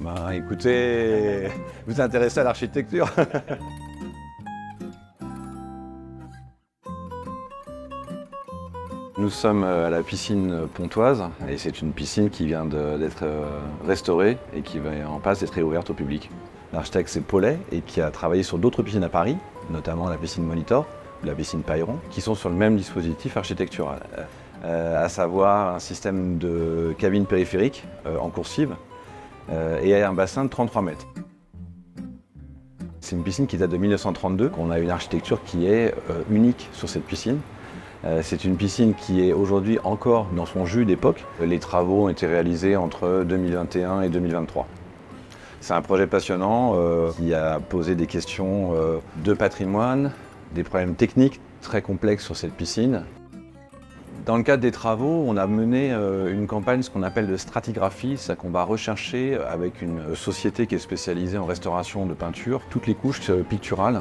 Ben, écoutez, vous êtes intéressé à l'architecture? Nous sommes à la piscine Pontoise et c'est une piscine qui vient d'être restaurée et qui est en passe d'être réouverte au public. L'architecte c'est Paulet et qui a travaillé sur d'autres piscines à Paris, notamment la piscine Monitor, la piscine Pailleron, qui sont sur le même dispositif architectural, à savoir un système de cabine périphérique en coursive et un bassin de 33 mètres. C'est une piscine qui date de 1932, on a une architecture qui est unique sur cette piscine. C'est une piscine qui est aujourd'hui encore dans son jus d'époque. Les travaux ont été réalisés entre 2021 et 2023. C'est un projet passionnant qui a posé des questions de patrimoine, des problèmes techniques très complexes sur cette piscine. Dans le cadre des travaux, on a mené une campagne, ce qu'on appelle de stratigraphie, c'est qu'on va rechercher avec une société qui est spécialisée en restauration de peinture, toutes les couches picturales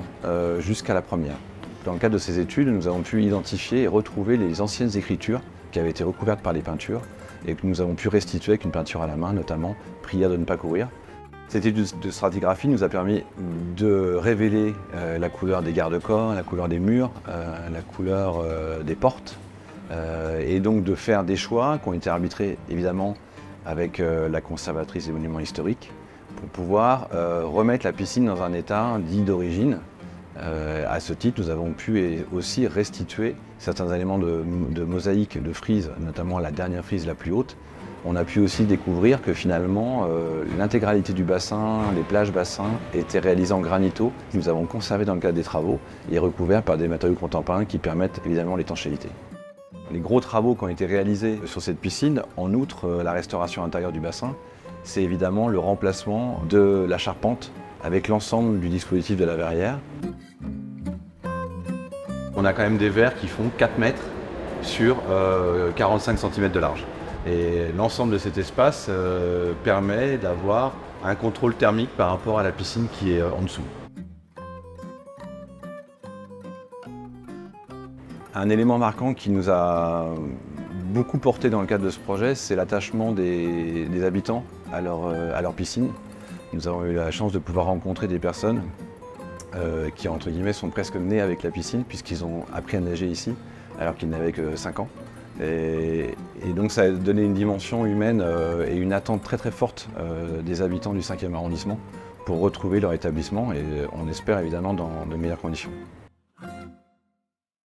jusqu'à la première. Dans le cadre de ces études, nous avons pu identifier et retrouver les anciennes écritures qui avaient été recouvertes par les peintures et que nous avons pu restituer avec une peinture à la main, notamment « Prière de ne pas courir ». Cette étude de stratigraphie nous a permis de révéler la couleur des garde-corps, la couleur des murs, la couleur des portes et donc de faire des choix qui ont été arbitrés évidemment avec la conservatrice des monuments historiques pour pouvoir remettre la piscine dans un état dit d'origine. À ce titre, nous avons pu aussi restituer certains éléments de mosaïque, de frise, notamment la dernière frise la plus haute. On a pu aussi découvrir que finalement, l'intégralité du bassin, les plages bassins, étaient réalisées en granito. Nous avons conservé dans le cadre des travaux et recouverts par des matériaux contemporains qui permettent évidemment l'étanchéité. Les gros travaux qui ont été réalisés sur cette piscine, en outre la restauration intérieure du bassin, c'est évidemment le remplacement de la charpente avec l'ensemble du dispositif de la verrière. On a quand même des verres qui font 4 mètres sur 45 cm de large. Et l'ensemble de cet espace permet d'avoir un contrôle thermique par rapport à la piscine qui est en dessous. Un élément marquant qui nous a beaucoup porté dans le cadre de ce projet, c'est l'attachement des habitants à leur piscine. Nous avons eu la chance de pouvoir rencontrer des personnes qui, entre guillemets, sont presque nées avec la piscine puisqu'ils ont appris à nager ici alors qu'ils n'avaient que 5 ans. Et donc ça a donné une dimension humaine et une attente très très forte des habitants du 5e arrondissement pour retrouver leur établissement et on espère évidemment dans de meilleures conditions.